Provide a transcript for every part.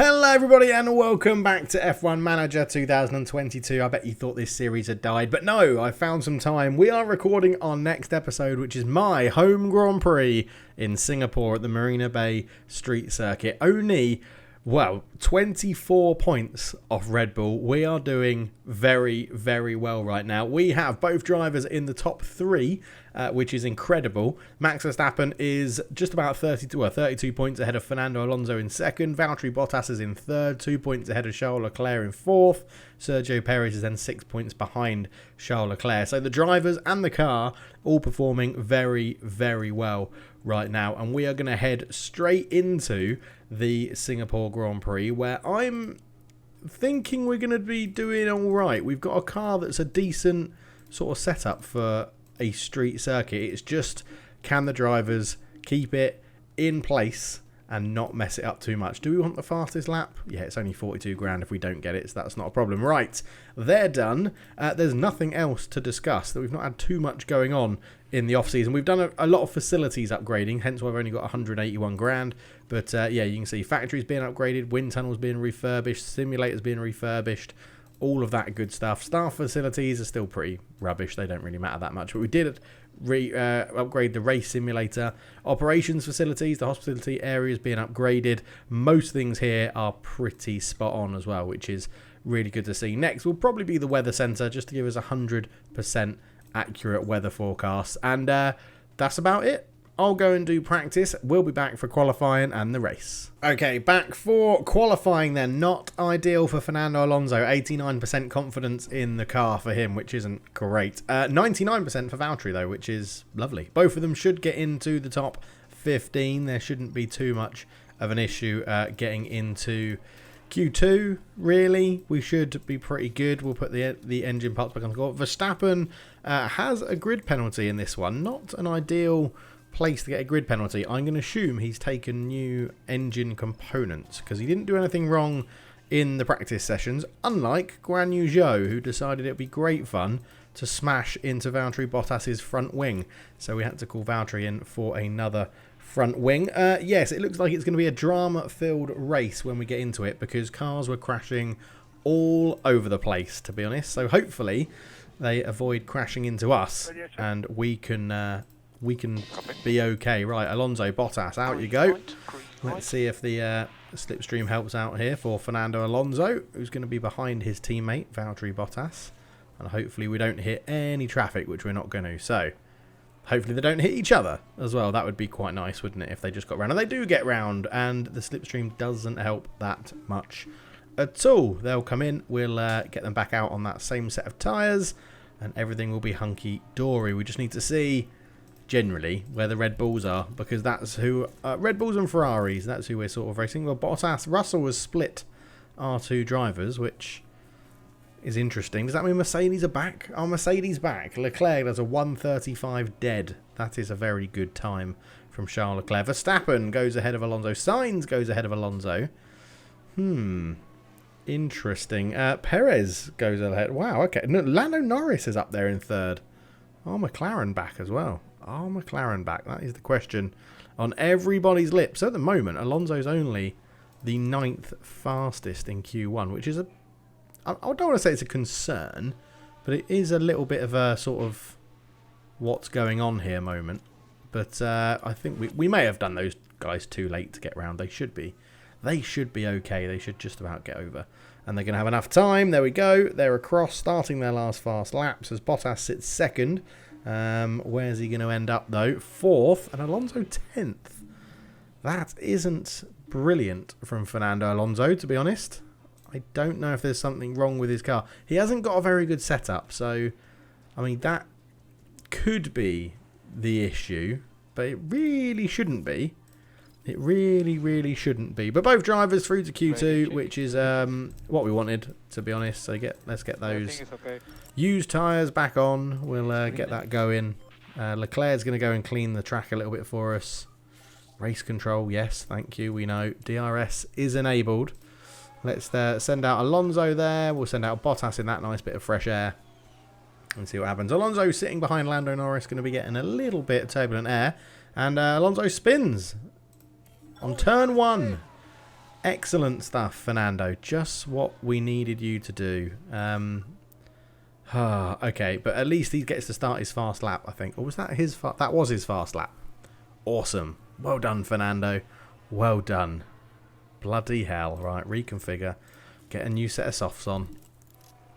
Hello everybody and welcome back to F1 Manager 2022. I bet you thought this series had died, but no, I found some time. We are recording our next episode, which is my home Grand Prix in Singapore at the Marina Bay Street Circuit. Only, 24 points off Red Bull. We are doing very, very well right now. We have both drivers in the top three, which is incredible. Max Verstappen is just about 32 points ahead of Fernando Alonso in second. Valtteri Bottas is in third, 2 points ahead of Charles Leclerc in fourth. Sergio Perez is then 6 points behind Charles Leclerc. So the drivers and the car all performing very, very well right now. And we are going to head straight into the Singapore Grand Prix, where I'm thinking we're going to be doing all right. We've got a car that's a decent sort of setup for a street circuit. It's just, can the drivers keep it in place and not mess it up too much? Do we want the fastest lap? Yeah, it's only 42 grand if we don't get it, so that's not a problem. Right, they're done. There's nothing else to discuss. That we've not had too much going on in the off-season. We've done a lot of facilities upgrading, hence why I've only got 181 grand. But yeah, you can see factories being upgraded, wind tunnels being refurbished, simulators being refurbished, all of that good stuff. Staff facilities are still pretty rubbish. They don't really matter that much. But we did upgrade the race simulator. Operations facilities, the hospitality areas being upgraded. Most things here are pretty spot on as well, which is really good to see. Next will probably be the weather centre, just to give us 100% accurate weather forecasts. And that's about it. I'll go and do practice. We'll be back for qualifying and the race. Okay, back for qualifying then. Not ideal for Fernando Alonso. 89% confidence in the car for him, which isn't great. 99% for Valtteri, though, which is lovely. Both of them should get into the top 15. There shouldn't be too much of an issue getting into Q2, really. We should be pretty good. We'll put the engine parts back on the court. Verstappen has a grid penalty in this one. Not an ideal place to get a grid penalty. I'm going to assume he's taken new engine components because he didn't do anything wrong in the practice sessions, unlike Guan Yu Zhou, who decided it would be great fun to smash into Valtteri Bottas's front wing. So we had to call Valtteri in for another front wing. Yes, it looks like it's going to be a drama-filled race when we get into it because cars were crashing all over the place, to be honest. So hopefully they avoid crashing into us and we can be okay. Right, Alonso, Bottas, out you go. Let's see if the slipstream helps out here for Fernando Alonso, who's going to be behind his teammate, Valtteri Bottas. And hopefully we don't hit any traffic, which we're not going to. So hopefully they don't hit each other as well. That would be quite nice, wouldn't it, if they just got round. And they do get round, and the slipstream doesn't help that much at all. They'll come in. We'll get them back out on that same set of tyres, and everything will be hunky-dory. We just need to see generally where the Red Bulls are, because that's who Red Bulls and Ferraris, that's who we're sort of racing. Well, Russell has split our two drivers, which is interesting. Does that mean Mercedes are back? Are Mercedes back? Leclerc does a 1:35 dead. That is a very good time from Charles Leclerc. Verstappen goes ahead of Alonso. Sainz goes ahead of Alonso. Interesting. Perez goes ahead. Wow, okay. No, Lando Norris is up there in third. Are McLaren back as well? Are McLaren back? That is the question on everybody's lips. At the moment, Alonso's only the 9th fastest in Q1, which is I don't want to say it's a concern, but it is a little bit of a sort of what's going on here moment. But I think we may have done those guys too late to get round. They should be okay. They should just about get over. And they're going to have enough time. There we go. They're across, starting their last fast laps as Bottas sits second. Where's he going to end up, though? Fourth, and Alonso 10th. That isn't brilliant from Fernando Alonso, to be honest. I don't know if there's something wrong with his car. He hasn't got a very good setup, so, I mean, that could be the issue, but it really shouldn't be. It really, really shouldn't be. But both drivers through to Q2, which is what we wanted, to be honest. So let's get those used tyres back on. We'll get that going. Leclerc's going to go and clean the track a little bit for us. Race control, yes, thank you, we know. DRS is enabled. Let's send out Alonso there. We'll send out Bottas in that nice bit of fresh air and see what happens. Alonso sitting behind Lando Norris, going to be getting a little bit of turbulent air. And Alonso spins on turn one. Excellent stuff, Fernando. Just what we needed you to do. Okay, but at least he gets to start his fast lap, I think. Or was that his that was his fast lap. Awesome. Well done, Fernando. Well done. Bloody hell. Right, reconfigure. Get a new set of softs on.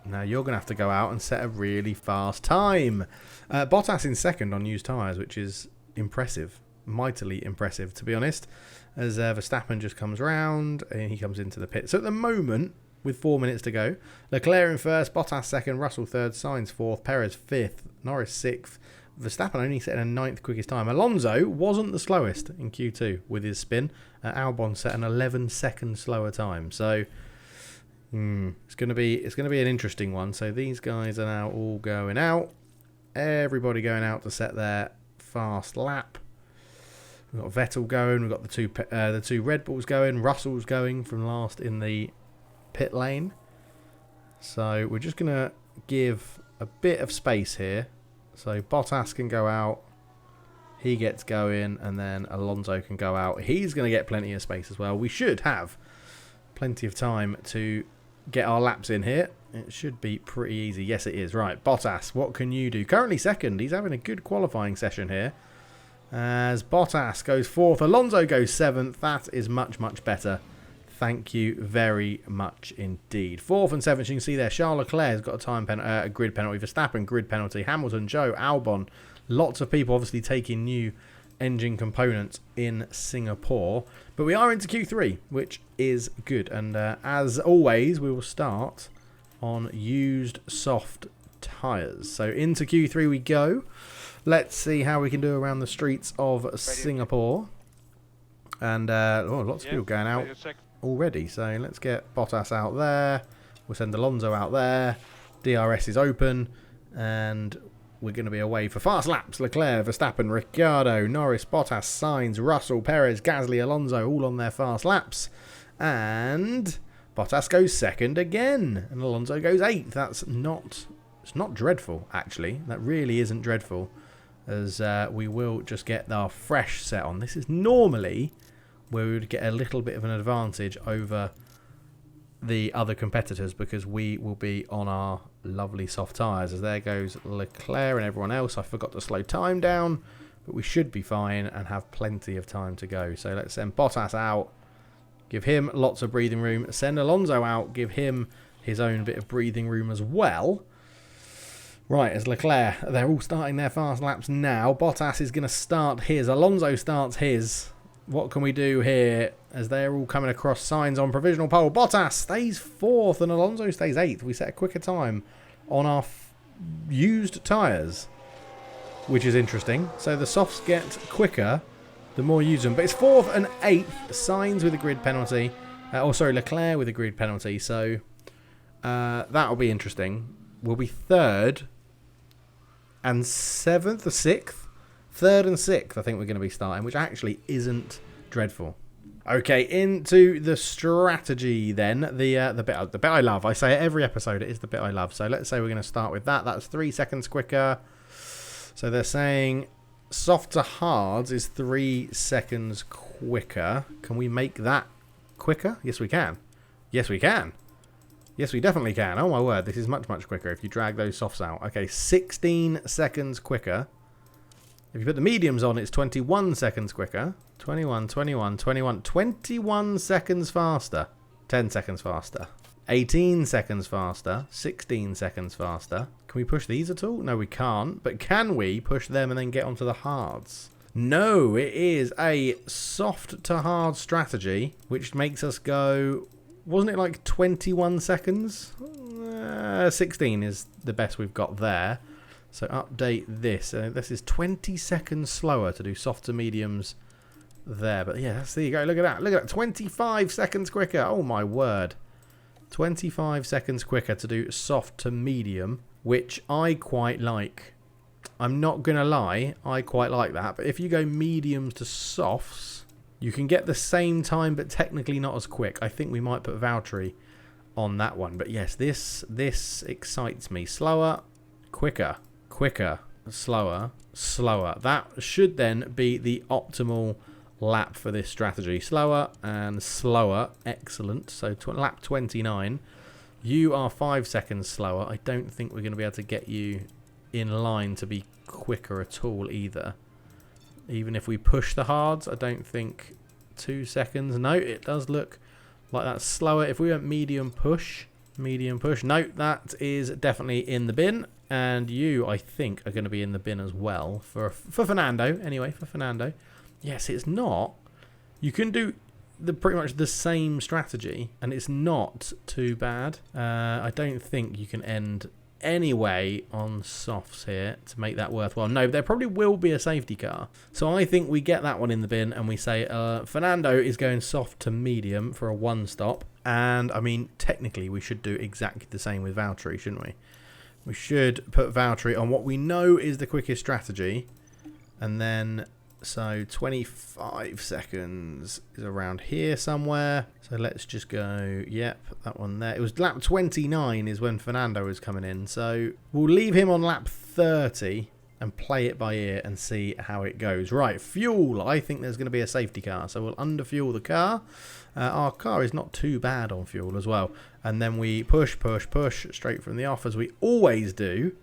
Now you're going to have to go out and set a really fast time. Bottas in second on used tyres, which is impressive. Mightily impressive, to be honest. As Verstappen just comes round and he comes into the pit. So at the moment, with 4 minutes to go, Leclerc in first, Bottas second, Russell third, Sainz fourth, Perez fifth, Norris sixth, Verstappen only setting a ninth quickest time. Alonso wasn't the slowest in Q2 with his spin. Albon set an 11 second slower time. So it's going to be an interesting one. So these guys are now all going out. Everybody going out to set their fast lap. We've got Vettel going. We've got the two Red Bulls going. Russell's going from last in the pit lane. So we're just going to give a bit of space here. So Bottas can go out. He gets going. And then Alonso can go out. He's going to get plenty of space as well. We should have plenty of time to get our laps in here. It should be pretty easy. Yes, it is. Right, Bottas, what can you do? Currently second. He's having a good qualifying session here. As Bottas goes fourth, Alonso goes seventh. That is much, much better. Thank you very much indeed. Fourth and seventh, you can see there, Charles Leclerc has got a grid penalty. Verstappen, grid penalty. Hamilton, Joe, Albon. Lots of people obviously taking new engine components in Singapore. But we are into Q3, which is good. And as always, we will start on used soft tyres. So into Q3 we go. Let's see how we can do around the streets of Singapore. And lots of people going out already. So let's get Bottas out there. We'll send Alonso out there. DRS is open. And we're going to be away for fast laps. Leclerc, Verstappen, Ricciardo, Norris, Bottas, Sainz, Russell, Perez, Gasly, Alonso, all on their fast laps. And Bottas goes second again. And Alonso goes eighth. It's not dreadful, actually. That really isn't dreadful. As we will just get our fresh set on. This is normally where we would get a little bit of an advantage over the other competitors because we will be on our lovely soft tyres. As there goes Leclerc and everyone else. I forgot to slow time down, but we should be fine and have plenty of time to go. So let's send Bottas out. Give him lots of breathing room. Send Alonso out. Give him his own bit of breathing room as well. Right, as Leclerc, they're all starting their fast laps now. Bottas is going to start his. Alonso starts his. What can we do here as they're all coming across? Sainz on provisional pole. Bottas stays fourth and Alonso stays eighth. We set a quicker time on our used tyres, which is interesting. So the softs get quicker the more you use them. But it's fourth and eighth. Sainz with a grid penalty. Leclerc with a grid penalty. So that'll be interesting. We'll be third and seventh or sixth. Third and sixth, I think we're going to be starting, which actually isn't dreadful. Okay, into the strategy then. The bit I love. I say it every episode. It is the bit I love. So let's say we're going to start with that. That's 3 seconds quicker. So they're saying soft to hards is 3 seconds quicker. Can we make that quicker? Yes, we can. Yes, we can. Yes, we definitely can. Oh my word, this is much, much quicker if you drag those softs out. Okay, 16 seconds quicker. If you put the mediums on, it's 21 seconds quicker. 21 seconds faster. 10 seconds faster. 18 seconds faster. 16 seconds faster. Can we push these at all? No, we can't. But can we push them and then get onto the hards? No, it is a soft to hard strategy, which makes us go... Wasn't it like 21 seconds? 16 is the best we've got there. So update this. This is 20 seconds slower to do soft to mediums there. But yeah, there you go. Look at that. Look at that. 25 seconds quicker. Oh my word. 25 seconds quicker to do soft to medium, which I quite like. I'm not going to lie. I quite like that. But if you go mediums to softs, you can get the same time, but technically not as quick. I think we might put Valtteri on that one. But yes, this excites me. Slower, quicker, quicker, slower, slower. That should then be the optimal lap for this strategy. Slower and slower. Excellent. So lap 29. You are 5 seconds slower. I don't think we're going to be able to get you in line to be quicker at all either. Even if we push the hards, I don't think 2 seconds. No, it does look like that's slower. If we went medium push. No, that is definitely in the bin. And you, I think, are going to be in the bin as well. For Fernando, anyway, for Fernando. Yes, it's not. You can do pretty much the same strategy, and it's not too bad. I don't think you can end anyway on softs here to make that worthwhile. No, there probably will be a safety car. So I think we get that one in the bin, and we say Fernando is going soft to medium for a 1-stop. And, I mean, technically we should do exactly the same with Valtteri, shouldn't we? We should put Valtteri on what we know is the quickest strategy. And then, so 25 seconds is around here somewhere. So let's just go, yep, that one there. It was lap 29 is when Fernando was coming in. So we'll leave him on lap 30 and play it by ear and see how it goes. Right, fuel. I think there's going to be a safety car. So we'll underfuel the car. Our car is not too bad on fuel as well. And then we push straight from the off as we always do,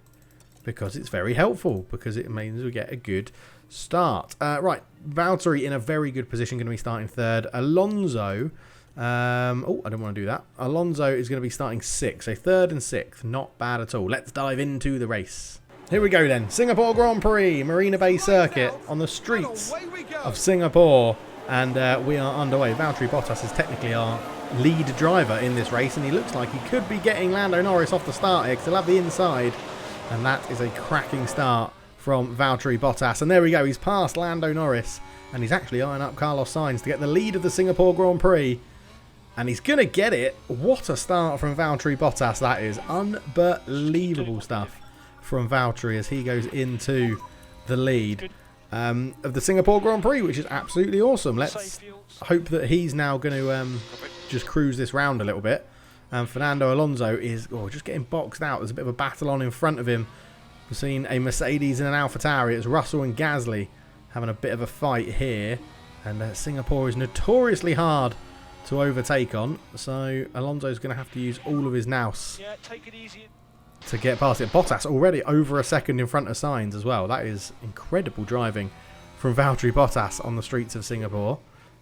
because it's very helpful, because it means we get a good start. Right, Valtteri in a very good position, going to be starting third. Alonso, oh, I don't want to do that. Alonso is going to be starting 6th, so 3rd and 6th, not bad at all. Let's dive into the race. Here we go then, Singapore Grand Prix, Marina Bay Circuit on the streets of Singapore. And we are underway. Valtteri Bottas is technically our lead driver in this race, and he looks like he could be getting Lando Norris off the start here, because he'll have the inside. And that is a cracking start from Valtteri Bottas. And there we go, he's passed Lando Norris, and he's actually eyeing up Carlos Sainz to get the lead of the Singapore Grand Prix. And he's going to get it. What a start from Valtteri Bottas that is. Unbelievable stuff from Valtteri as he goes into the lead of the Singapore Grand Prix, which is absolutely awesome. Let's hope that he's now going to just cruise this round a little bit. And Fernando Alonso is just getting boxed out. There's a bit of a battle on in front of him. We've seen a Mercedes and an AlphaTauri. It's Russell and Gasly having a bit of a fight here. And Singapore is notoriously hard to overtake on. So Alonso's going to have to use all of his nous to get past it. Bottas already over a second in front of Sainz as well. That is incredible driving from Valtteri Bottas on the streets of Singapore.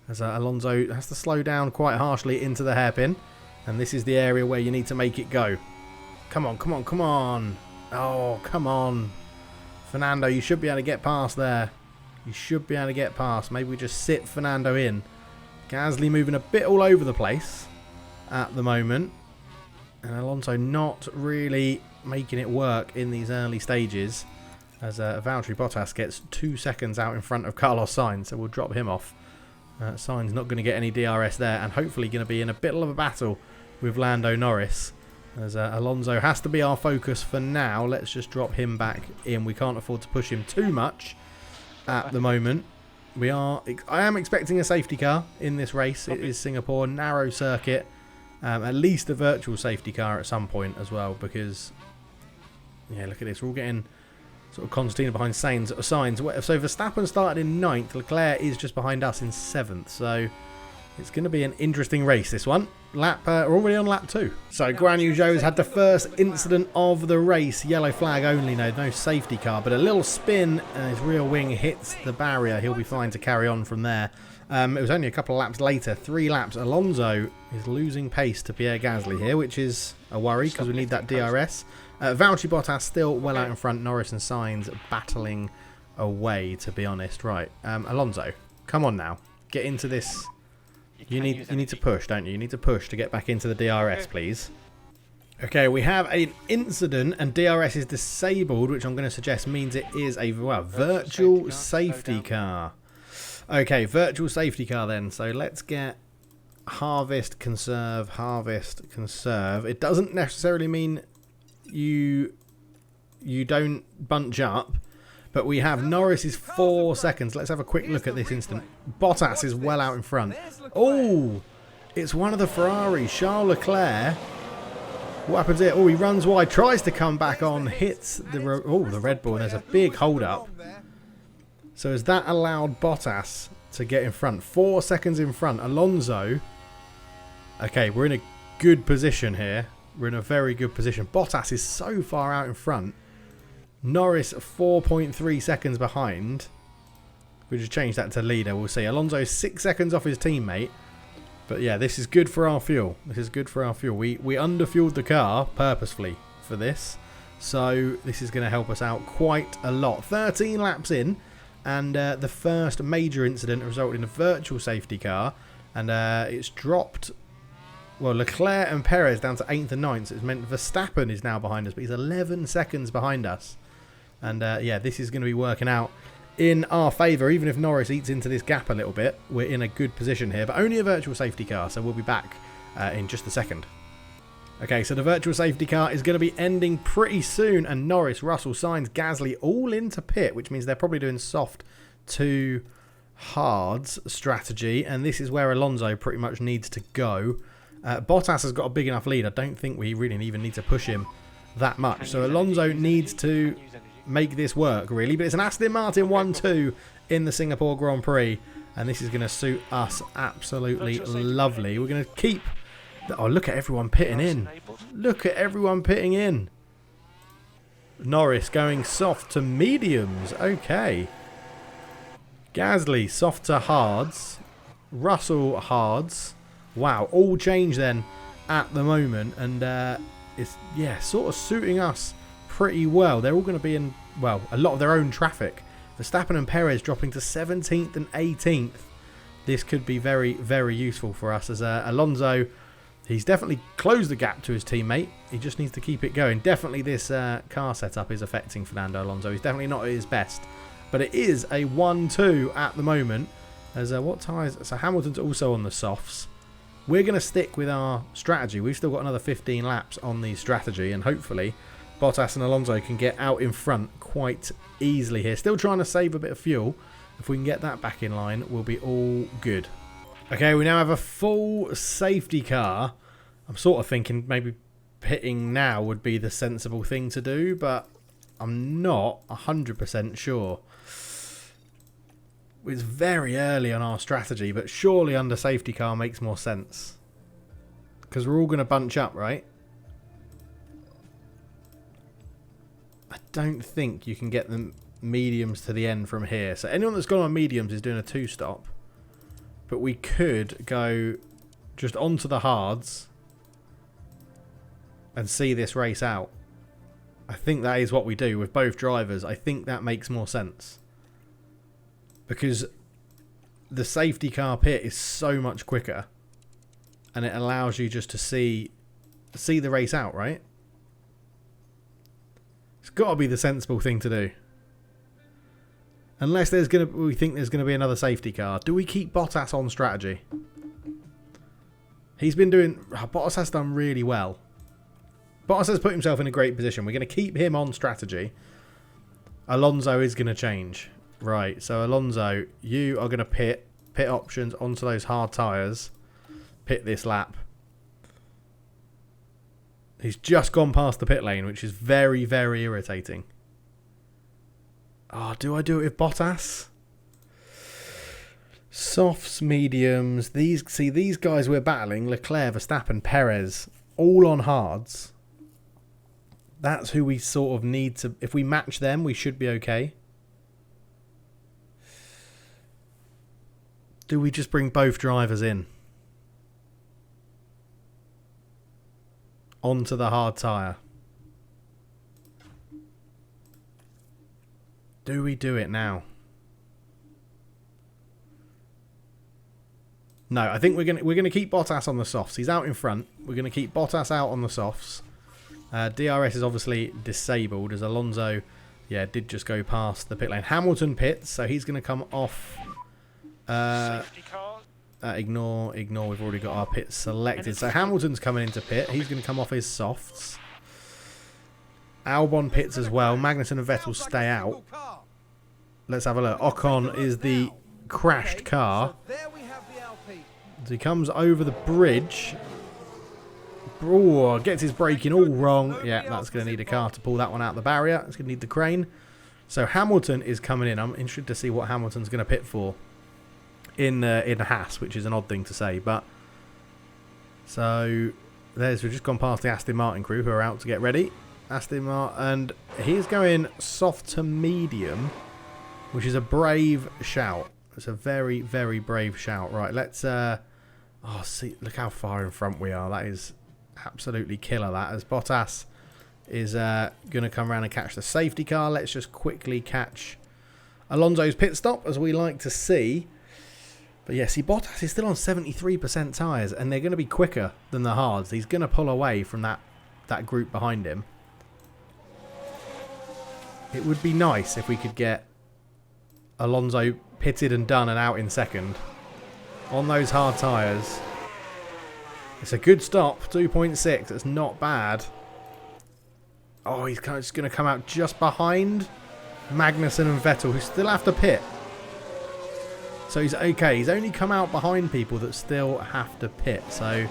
As Alonso has to slow down quite harshly into the hairpin. And this is the area where you need to make it go. Come on, come on, come on. Oh, come on. Fernando, you should be able to get past there. You should be able to get past. Maybe we just sit Fernando in. Gasly moving a bit all over the place at the moment. And Alonso not really making it work in these early stages. As Valtteri Bottas gets 2 seconds out in front of Carlos Sainz. So we'll drop him off. Sainz not going to get any DRS there. And hopefully going to be in a bit of a battle with Lando Norris. As Alonso has to be our focus for now. Let's just drop him back in. We can't afford to push him too much at the moment. I am expecting a safety car in this race. It is Singapore, narrow circuit. At least a virtual safety car at some point as well, because yeah, look at this. We're all getting sort of concertina behind Sainz. So Verstappen started in 9th. Leclerc is just behind us in 7th. So it's going to be an interesting race, this one. We're already on lap 2. So Guan Yu Zhou's had the first incident of the race. Yellow flag only, no safety car. But a little spin and his rear wing hits the barrier. He'll be fine to carry on from there. It was only a couple of laps later, 3 laps. Alonso is losing pace to Pierre Gasly here, which is a worry because we need that DRS. Valtteri Bottas still well out in front. Norris and Sainz battling away, to be honest. Right, Alonso, come on now. Get into this. You need to push, don't you? You need to push to get back into the DRS, please. Okay, we have an incident and DRS is disabled, which I'm going to suggest means it is a virtual safety car. Okay, virtual safety car then. So let's get harvest, conserve, harvest, conserve. It doesn't necessarily mean you don't bunch up, but we have Norris is 4 seconds. Let's have a quick look at this instant. Bottas is well out in front. Oh, it's one of the Ferraris, Charles Leclerc. What happens here? Oh, he runs wide, tries to come back on, hits the Red Bull, and there's a big hold up. So has that allowed Bottas to get in front. 4 seconds in front. Alonso. Okay, we're in a good position here. We're in a very good position. Bottas is so far out in front. Norris 4.3 seconds behind. We'll just change that to leader. We'll see. Alonso 6 seconds off his teammate. But yeah, this is good for our fuel. This is good for our fuel. We underfueled the car purposefully for this. So this is going to help us out quite a lot. 13 laps in. And the first major incident resulted in a virtual safety car. And it's dropped... Well, Leclerc and Perez down to 8th and 9th. So it's meant Verstappen is now behind us. But he's 11 seconds behind us. And yeah, this is going to be working out in our favour. Even if Norris eats into this gap a little bit, we're in a good position here. But only a virtual safety car, so we'll be back in just a second. Okay, so the virtual safety car is going to be ending pretty soon. And Norris, Russell, Sainz, Gasly all into pit, which means they're probably doing soft to hards strategy. And this is where Alonso pretty much needs to go. Bottas has got a big enough lead. I don't think we really even need to push him that much. So Alonso needs to make this work, really. But it's an Aston Martin 1-2 in the Singapore Grand Prix. And this is going to suit us absolutely lovely. We're going to keep... Oh, look at everyone pitting in. Look at everyone pitting in. Norris going soft to mediums. Okay. Gasly soft to hards. Russell hards. Wow, all change then at the moment. And it's, yeah, sort of suiting us pretty well. They're all going to be in, well, a lot of their own traffic. Verstappen and Perez dropping to 17th and 18th. This could be very, very useful for us as Alonso. He's definitely closed the gap to his teammate. He just needs to keep it going. Definitely this car setup is affecting Fernando Alonso. He's definitely not at his best. But it is a 1-2 at the moment. As what tyres? So Hamilton's also on the softs. We're going to stick with our strategy. We've still got another 15 laps on the strategy. And hopefully Bottas and Alonso can get out in front quite easily here. Still trying to save a bit of fuel. If we can get that back in line, we'll be all good. Okay, we now have a full safety car. I'm sort of thinking maybe pitting now would be the sensible thing to do, but I'm not 100% sure. It's very early on our strategy, but surely under safety car makes more sense. Because we're all going to bunch up, right? I don't think you can get the mediums to the end from here. So anyone that's gone on mediums is doing a 2-stop. But we could go just onto the hards and see this race out. I think that is what we do with both drivers. I think that makes more sense. Because the safety car pit is so much quicker. And it allows you just to see the race out, right? It's got to be the sensible thing to do. Unless we think there's going to be another safety car. Do we keep Bottas on strategy? He's been doing... Bottas has done really well. Bottas has put himself in a great position. We're going to keep him on strategy. Alonso is going to change. Right, so Alonso, you are going to pit options onto those hard tyres. Pit this lap. He's just gone past the pit lane, which is very, very irritating. Oh, do I do it with Bottas? Softs, mediums. These guys we're battling, Leclerc, Verstappen, Perez, all on hards. That's who we sort of need to... If we match them, we should be okay. Do we just bring both drivers in? Onto the hard tyre. Do we do it now? No, I think we're gonna keep Bottas on the softs. He's out in front. We're gonna keep Bottas out on the softs. DRS is obviously disabled as Alonso, yeah, did just go past the pit lane. Hamilton pits, so he's gonna come off. Ignore. We've already got our pit selected. So Hamilton's coming into pit. He's going to come off his softs. Albon pits as well. Magnussen and Vettel stay out. Let's have a look. Ocon is the crashed car. So he comes over the bridge. Oh, gets his braking all wrong. Yeah, that's going to need a car to pull that one out the barrier. It's going to need the crane. So Hamilton is coming in. I'm interested to see what Hamilton's going to pit for. in Haas, which is an odd thing to say. But so we've just gone past the Aston Martin crew who are out to get ready. Aston Martin, and he's going soft to medium, which is a brave shout. It's a very, very brave shout. Right, let's see, look how far in front we are. That is absolutely killer, that, as Bottas is going to come around and catch the safety car. Let's just quickly catch Alonso's pit stop, as we like to see. But yeah, see, Bottas is still on 73% tyres, and they're going to be quicker than the hards. He's going to pull away from that group behind him. It would be nice if we could get Alonso pitted and done and out in second on those hard tyres. It's a good stop, 2.6. It's not bad. Oh, he's just going to come out just behind Magnussen and Vettel, who still have to pit. So he's okay. He's only come out behind people that still have to pit. So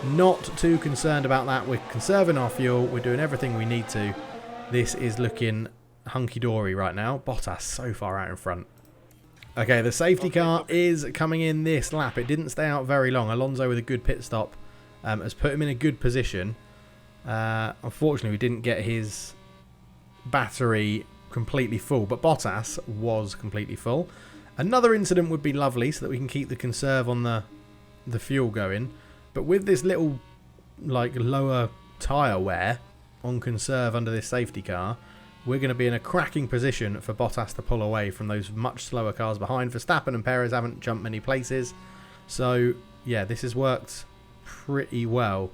not too concerned about that. We're conserving our fuel. We're doing everything we need to. This is looking hunky-dory right now. Bottas so far out in front. Okay, the safety car is coming in this lap. It didn't stay out very long. Alonso with a good pit stop has put him in a good position. Unfortunately, we didn't get his battery completely full, but Bottas was completely full. Another incident would be lovely so that we can keep the conserve on the fuel going. But with this little lower tyre wear on conserve under this safety car, we're going to be in a cracking position for Bottas to pull away from those much slower cars behind. Verstappen and Perez haven't jumped many places. So, yeah, this has worked pretty well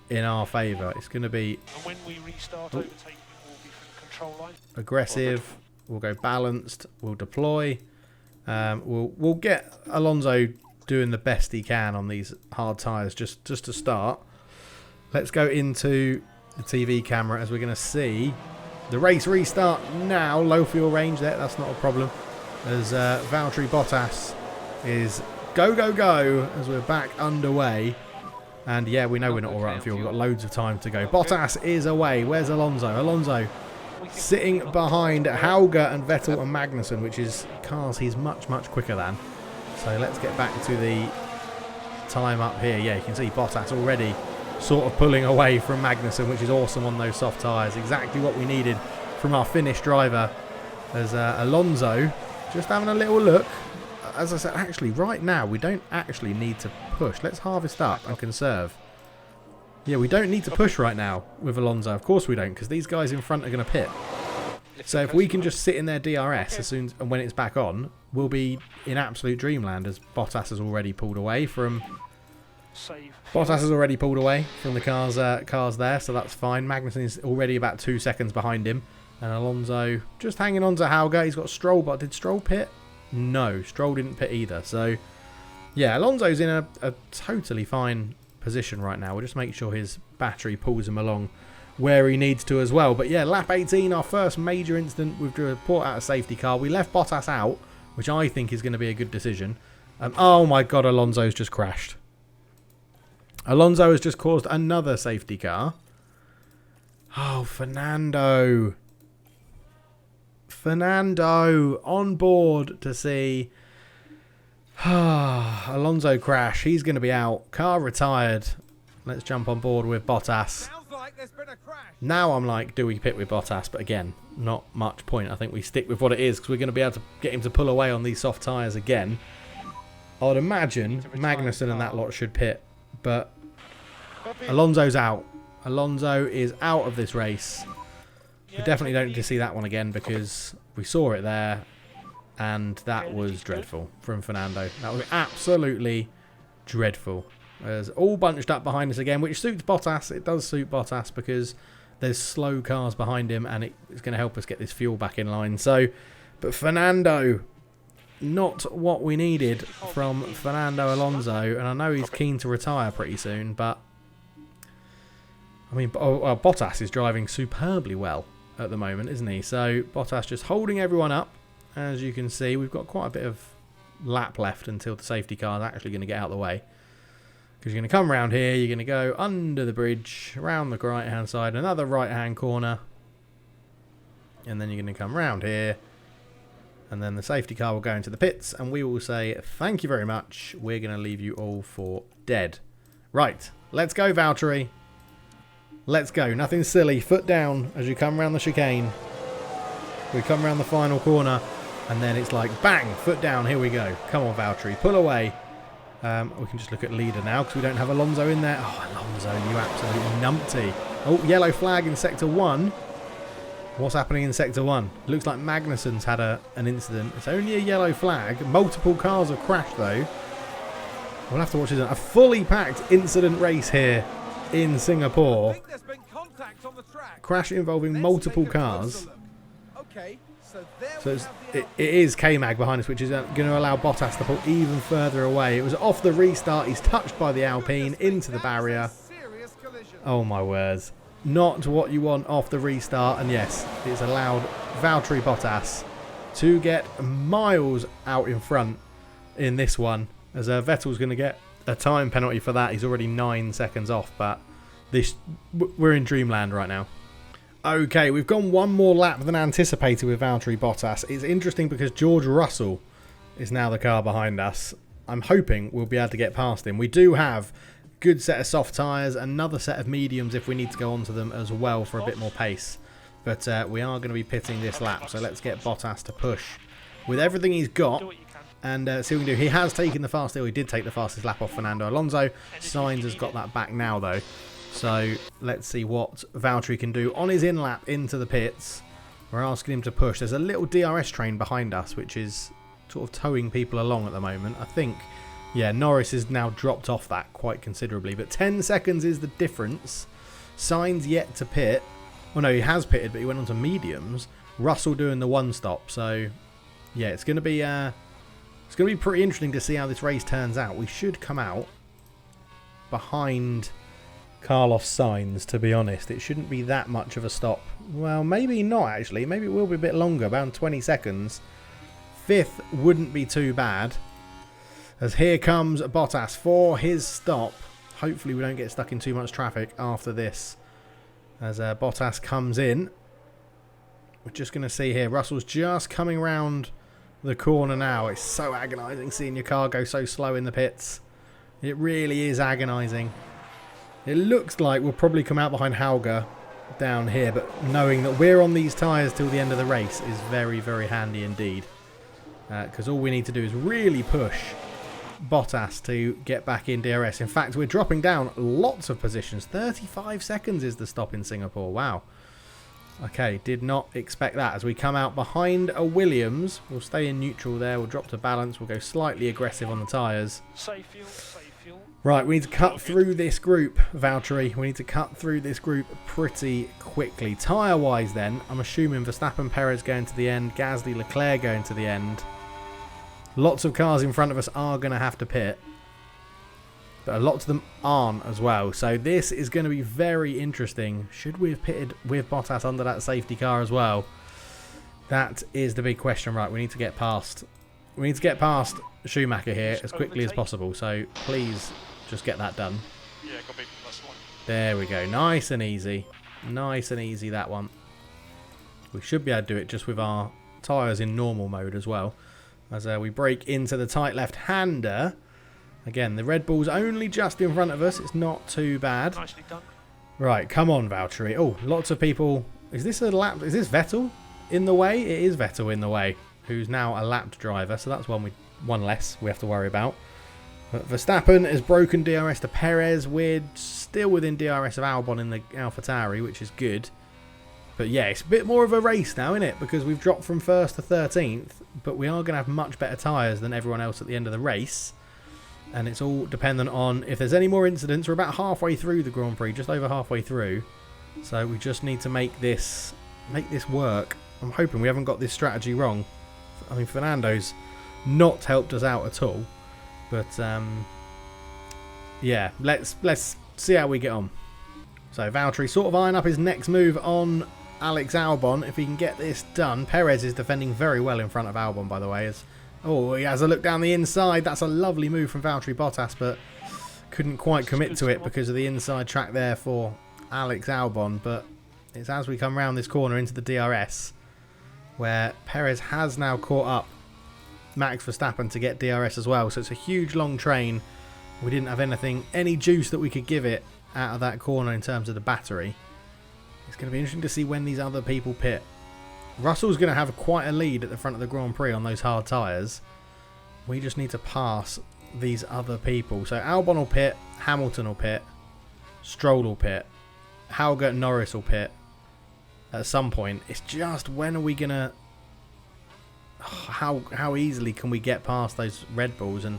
in our favour. It's going to be and when we restart, overtaking will be from the control line. Aggressive. We'll go balanced. We'll deploy. We'll get Alonso doing the best he can on these hard tyres just to start. Let's go into the TV camera as we're going to see the race restart now. Low fuel range there, that's not a problem. As Valtteri Bottas is go as we're back underway. And yeah, we know we're not all right on fuel. We've got loads of time to go. Bottas is away. Where's Alonso? Alonso sitting behind Hauger and Vettel and Magnussen, which is cars he's much quicker than. So let's get back to the time up here. Yeah, you can see Bottas already sort of pulling away from Magnussen, which is awesome on those soft tyres. Exactly what we needed from our Finnish driver. As Alonso just having a little look. As I said, actually, right now, we don't actually need to push. Let's harvest up and conserve. Yeah, we don't need to push right now with Alonso. Of course we don't, because these guys in front are going to pit. So if we can just sit in their DRS as soon as, and when it's back on, we'll be in absolute dreamland, as Bottas has already pulled away from... the cars there, so that's fine. Magnussen is already about 2 seconds behind him. And Alonso just hanging on to Hauger. He's got Stroll, but did Stroll pit? No, Stroll didn't pit either. So, yeah, Alonso's in a totally fine position right now. We'll just make sure his battery pulls him along where he needs to as well. But yeah, lap 18, our first major incident. We've brought out a safety car. We left Bottas out, which I think is going to be a good decision. Oh my God, Alonso's just crashed. Alonso has just caused another safety car. Oh, Fernando. Fernando on board to see Alonso crash. He's going to be out. Car retired. Let's jump on board with Bottas. Like there's been a crash. Now I'm like, do we pit with Bottas? But again, not much point. I think we stick with what it is, because we're going to be able to get him to pull away on these soft tyres again. I would imagine Magnussen and that lot should pit. But Alonso's out. Alonso is out of this race. We definitely don't need to see that one again, because we saw it there, and that was dreadful from Fernando. That was absolutely dreadful. There's all bunched up behind us again, which suits Bottas. It does suit Bottas because there's slow cars behind him, and it's going to help us get this fuel back in line. So, but Fernando, not what we needed from Fernando Alonso, and I know he's keen to retire pretty soon, but I mean, Bottas is driving superbly well at the moment, isn't he? So Bottas just holding everyone up. As you can see, we've got quite a bit of lap left until the safety car is actually going to get out of the way. Because you're going to come around here, you're going to go under the bridge, around the right-hand side, another right-hand corner. And then you're going to come around here. And then the safety car will go into the pits, and we will say, thank you very much. We're going to leave you all for dead. Right, let's go, Valtteri. Let's go. Nothing silly. Foot down as you come around the chicane. We come around the final corner, and then it's like, bang, foot down. Here we go. Come on, Valtteri. Pull away. We can just look at leader now because we don't have Alonso in there. Oh, Alonso, you absolute numpty. Oh, yellow flag in Sector 1. What's happening in Sector 1? Looks like Magnussen's had an incident. It's only a yellow flag. Multiple cars have crashed, though. We'll have to watch this. A fully packed incident race here in Singapore. Crash involving multiple cars. Okay, so it is K-Mag behind us, which is going to allow Bottas to pull even further away. It was off the restart. He's touched by the Alpine into the barrier. Oh, my words. Not what you want off the restart. And yes, it's allowed Valtteri Bottas to get miles out in front in this one. As Vettel's going to get a time penalty for that. He's already 9 seconds off, but we're in dreamland right now. Okay, we've gone one more lap than anticipated with Valtteri Bottas. It's interesting because George Russell is now the car behind us. I'm hoping we'll be able to get past him. We do have a good set of soft tyres, another set of mediums if we need to go onto them as well for a bit more pace. But we are going to be pitting this lap, so let's get Bottas to push with everything he's got. And see what we can do. He has taken the fastest. He did take the fastest lap off Fernando Alonso. Sainz has got that back now, though. So let's see what Valtteri can do on his in-lap into the pits. We're asking him to push. There's a little DRS train behind us, which is sort of towing people along at the moment. I think, yeah, Norris has now dropped off that quite considerably. But 10 seconds is the difference. Sainz yet to pit. Oh, no, he has pitted, but he went on to mediums. Russell doing the one stop. So, yeah, it's going to be... It's going to be pretty interesting to see how this race turns out. We should come out behind Carlos Sainz, to be honest. It shouldn't be that much of a stop. Well, maybe not, actually. Maybe it will be a bit longer, about 20 seconds. 5th wouldn't be too bad. As here comes Bottas for his stop. Hopefully we don't get stuck in too much traffic after this. As Bottas comes in. We're just going to see here. Russell's just coming round the corner now. It's so agonising seeing your car go so slow in the pits. It really is agonising. It looks like we'll probably come out behind Hauger down here, but knowing that we're on these tyres till the end of the race is very, very handy indeed. Because all we need to do is really push Bottas to get back in DRS. In fact, we're dropping down lots of positions. 35 seconds is the stop in Singapore. Wow. Okay, did not expect that. As we come out behind a Williams, we'll stay in neutral there. We'll drop to balance. We'll go slightly aggressive on the tyres. Safe fuel, safe fuel. Right, we need to cut through this group, Valtteri. We need to cut through this group pretty quickly. Tyre-wise then, I'm assuming Verstappen, Perez going to the end. Gasly, Leclerc going to the end. Lots of cars in front of us are going to have to pit. But lots of them aren't as well. So this is going to be very interesting. Should we have pitted with Bottas under that safety car as well? That is the big question. Right, we need to get past. We need to get past Schumacher here as quickly as possible. So please just get that done. Yeah, got big plus one. There we go. Nice and easy. Nice and easy, that one. We should be able to do it just with our tyres in normal mode as well. As we break into the tight left-hander. Again, the Red Bull's only just in front of us. It's not too bad. Nicely done. Right, come on, Valtteri. Oh, lots of people. Is this a lap? Is this Vettel in the way? It is Vettel in the way, who's now a lapped driver. So that's one less we have to worry about. But Verstappen has broken DRS to Perez. We're still within DRS of Albon in the AlphaTauri, which is good. But yeah, it's a bit more of a race now, isn't it? Because we've dropped from 1st to 13th, but we are going to have much better tyres than everyone else at the end of the race. And it's all dependent on if there's any more incidents. We're about halfway through the Grand Prix, just over halfway through. So we just need to make this work. I'm hoping we haven't got this strategy wrong. I mean, Fernando's not helped us out at all. But yeah, let's see how we get on. So Valtteri sort of eyeing up his next move on Alex Albon. If he can get this done. Perez is defending very well in front of Albon, by the way. Oh, he has a look down the inside. That's a lovely move from Valtteri Bottas, but couldn't quite commit to it because of the inside track there for Alex Albon. But it's as we come round this corner into the DRS. where Perez has now caught up Max Verstappen to get DRS as well. So it's a huge long train. We didn't have any juice that we could give it out of that corner in terms of the battery. It's going to be interesting to see when these other people pit. Russell's going to have quite a lead at the front of the Grand Prix on those hard tyres. We just need to pass these other people. So Albon will pit, Hamilton will pit, Stroll will pit, Hauger and Norris will pit at some point. It's just when are we going to... How easily can we get past those Red Bulls? And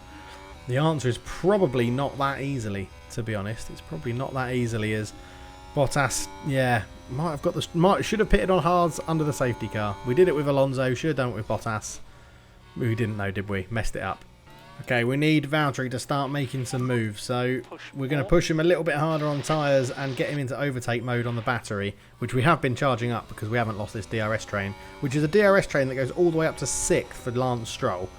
the answer is probably not that easily, to be honest. It's probably not that easily as Bottas, yeah, should have pitted on hards under the safety car. We did it with Alonso, should have done it with Bottas. We didn't know, did we? Messed it up. Okay, we need Valtteri to start making some moves. So we're going to push him a little bit harder on tyres and get him into overtake mode on the battery, which we have been charging up because we haven't lost this DRS train, which is a DRS train that goes all the way up to 6th for Lance Stroll.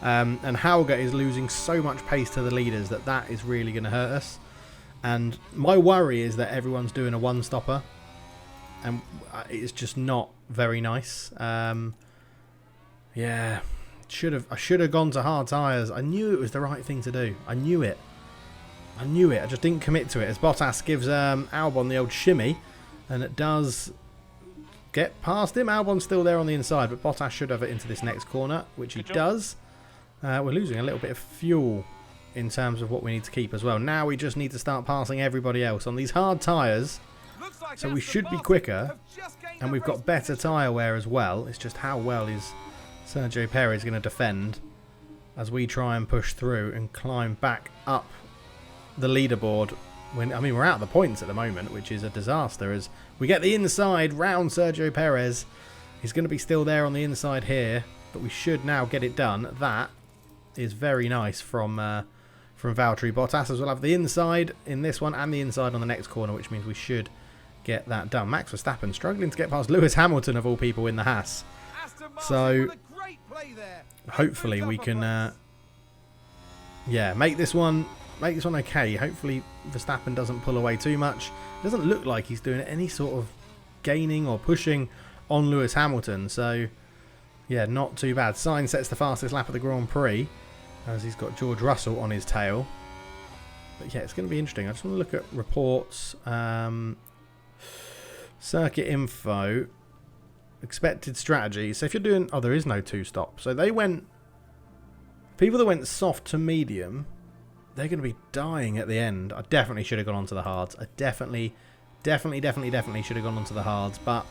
And Hauger is losing so much pace to the leaders that is really going to hurt us. And my worry is that everyone's doing a one-stopper, and it's just not very nice. Yeah, I should have gone to hard tyres. I knew it was the right thing to do. I knew it. I just didn't commit to it. As Bottas gives Albon the old shimmy, and it does get past him. Albon's still there on the inside, but Bottas should have it into this next corner, which he does. We're losing a little bit of fuel in terms of what we need to keep as well. Now we just need to start passing everybody else on these hard tyres. So we should be quicker, and we've got better tyre wear as well. It's just how well is Sergio Perez going to defend as we try and push through and climb back up the leaderboard. We're out of the points at the moment, which is a disaster as we get the inside round Sergio Perez. He's going to be still there on the inside here, but we should now get it done. That is very nice from Valtteri Bottas, as we'll have the inside in this one and the inside on the next corner, which means we should get that done. Max Verstappen struggling to get past Lewis Hamilton, of all people, in the Haas. So hopefully we can make this one okay. Hopefully Verstappen doesn't pull away too much. It doesn't look like he's doing any sort of gaining or pushing on Lewis Hamilton, so yeah, not too bad. Sainz sets the fastest lap of the Grand Prix as he's got George Russell on his tail. But yeah, it's going to be interesting. I just want to look at reports, circuit info, expected strategy. So if you're doing... Oh, there is no two-stop. So they went... People that went soft to medium, they're going to be dying at the end. I definitely should have gone onto the hards. I definitely should have gone onto the hards. But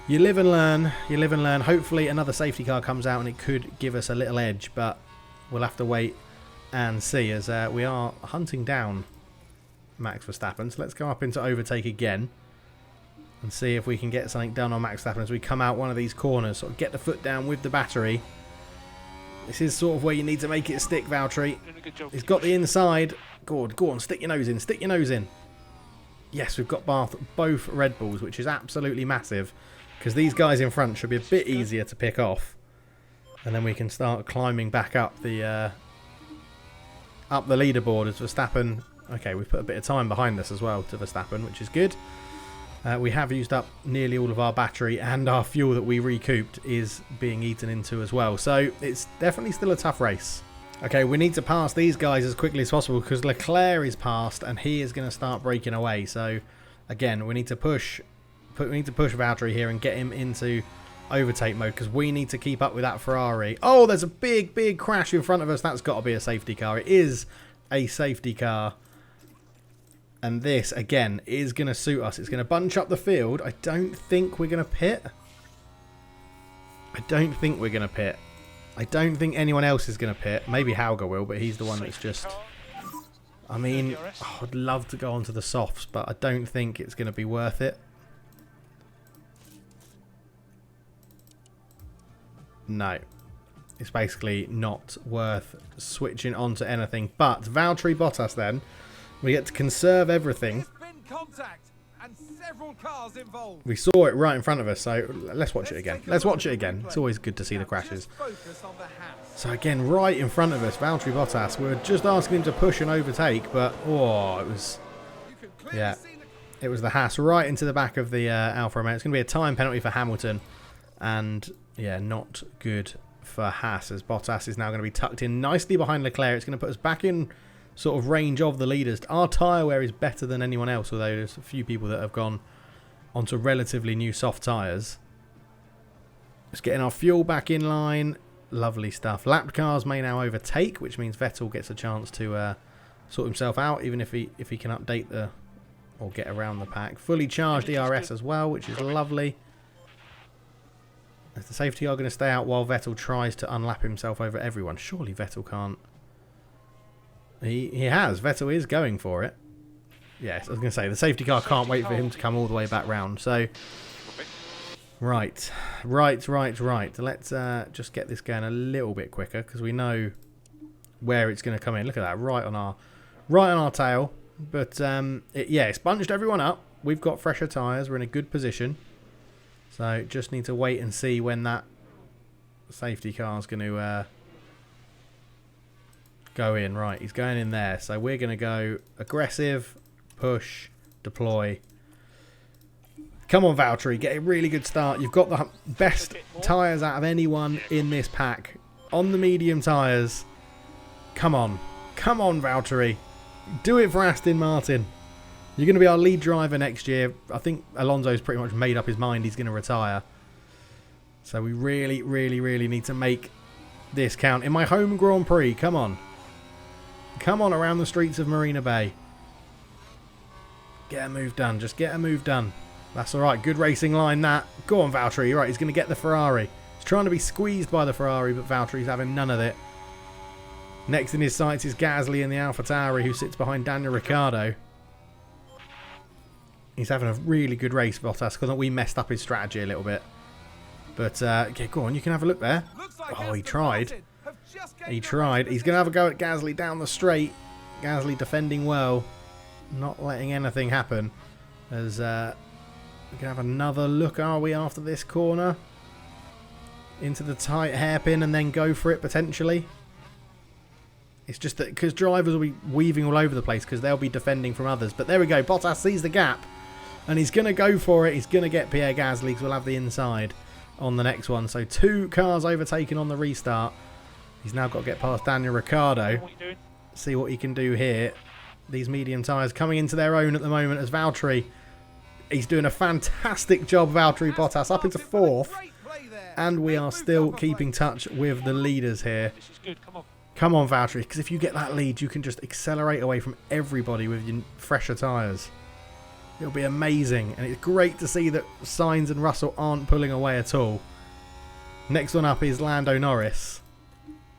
you live and learn. You live and learn. Hopefully another safety car comes out and it could give us a little edge. But we'll have to wait and see as we are hunting down Max Verstappen. So let's go up into overtake again and see if we can get something done on Max Verstappen as we come out one of these corners. Sort of get the foot down with the battery. This is sort of where you need to make it stick, Valtteri. He's got the inside. Go on, stick your nose in. Stick your nose in. Yes, we've got both Red Bulls, which is absolutely massive, because these guys in front should be a bit easier to pick off. And then we can start climbing back up the leaderboard as Verstappen... Okay, we've put a bit of time behind us as well to Verstappen, which is good. We have used up nearly all of our battery, and our fuel that we recouped is being eaten into as well. So it's definitely still a tough race. Okay, we need to pass these guys as quickly as possible because Leclerc is passed and he is going to start breaking away. So again, we need to push Valtteri here and get him into overtake mode because we need to keep up with that Ferrari. Oh, there's a big crash in front of us. That's got to be a safety car. It is a safety car. And this, again, is going to suit us. It's going to bunch up the field. I don't think we're going to pit. I don't think anyone else is going to pit. Maybe Hauger will, but he's the one that's just... I mean, I'd love to go onto the softs, but I don't think it's going to be worth it. No. It's basically not worth switching onto anything. But Valtteri Bottas then... We get to conserve everything. We saw it right in front of us, so let's watch it again. It's always good to see the crashes. So again, right in front of us, Valtteri Bottas. We were just asking him to push and overtake, but it was the Haas right into the back of the Alfa Romeo. It's going to be a time penalty for Hamilton And yeah, not good for Haas, as Bottas is now going to be tucked in nicely behind Leclerc. It's going to put us back in sort of range of the leaders. Our tyre wear is better than anyone else, although there's a few people that have gone onto relatively new soft tyres. Just getting our fuel back in line. Lovely stuff. Lapped cars may now overtake, which means Vettel gets a chance to sort himself out, even if he can update the or get around the pack. Fully charged ERS as well, which is lovely. Is the safety car going to stay out while Vettel tries to unlap himself over everyone? Surely Vettel can't. He has. Vettel is going for it. Yes, I was going to say, the safety car can't wait for him to come all the way back round. So, right. Let's just get this going a little bit quicker, because we know where it's going to come in. Look at that, right on our tail. But, it's bunched everyone up. We've got fresher tyres. We're in a good position. So, just need to wait and see when that safety car is going to go in. Right, he's going in there. So, we're going to go aggressive, push, deploy. Come on, Valtteri, get a really good start. You've got the best tyres out of anyone in this pack. On the medium tyres. Come on. Come on, Valtteri. Do it for Aston Martin. You're going to be our lead driver next year. I think Alonso's pretty much made up his mind he's going to retire. So we really, really, really need to make this count. In my home Grand Prix, come on. Come on around the streets of Marina Bay. Get a move done. Just get a move done. That's all right. Good racing line, that. Go on, Valtteri. You're right. He's going to get the Ferrari. He's trying to be squeezed by the Ferrari, but Valtteri's having none of it. Next in his sights is Gasly in the AlphaTauri, who sits behind Daniel Ricciardo. He's having a really good race, Bottas, because we messed up his strategy a little bit. But, yeah, go on. You can have a look there. Oh, he tried. He tried. He's going to have a go at Gasly down the straight. Gasly defending well. Not letting anything happen. As, we can have another look, are we, after this corner? Into the tight hairpin and then go for it, potentially. It's just that because drivers will be weaving all over the place because they'll be defending from others. But there we go. Bottas sees the gap. And he's going to go for it. He's going to get Pierre Gasly because we'll have the inside on the next one. So 2 cars overtaken on the restart. He's now got to get past Daniel Ricciardo. See what he can do here. These medium tyres coming into their own at the moment as Valtteri. He's doing a fantastic job, Valtteri Bottas, up into 4th. And we are still keeping touch with the leaders here. This is good. Come on. Come on, Valtteri, because if you get that lead, you can just accelerate away from everybody with your fresher tyres. It'll be amazing. And it's great to see that Sainz and Russell aren't pulling away at all. Next one up is Lando Norris.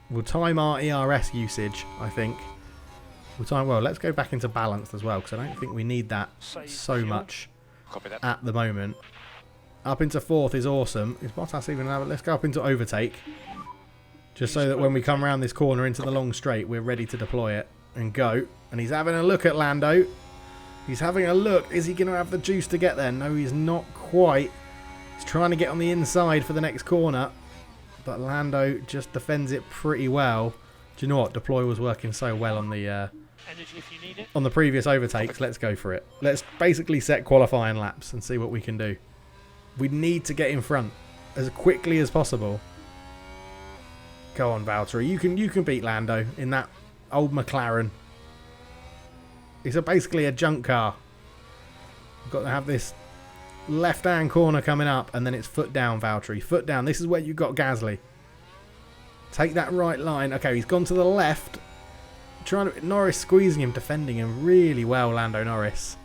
We'll time our ERS usage, I think. Well, let's go back into balanced as well, because I don't think we need that so much at the moment. Up into 4th is awesome. Is Bottas even now? Let's go up into overtake. Just so that when we come around this corner into the long straight, we're ready to deploy it and go. And he's having a look at Lando. He's having a look. Is he going to have the juice to get there? No, he's not quite. He's trying to get on the inside for the next corner. But Lando just defends it pretty well. Do you know what? Deploy was working so well on the previous overtakes. Let's go for it. Let's basically set qualifying laps and see what we can do. We need to get in front as quickly as possible. Go on, Valtteri. You can beat Lando in that old McLaren. It's basically a junk car. We've got to have this left-hand corner coming up, and then it's foot down, Valtteri. Foot down. This is where you got Gasly. Take that right line. Okay, he's gone to the left. Norris squeezing him, defending him really well, Lando Norris.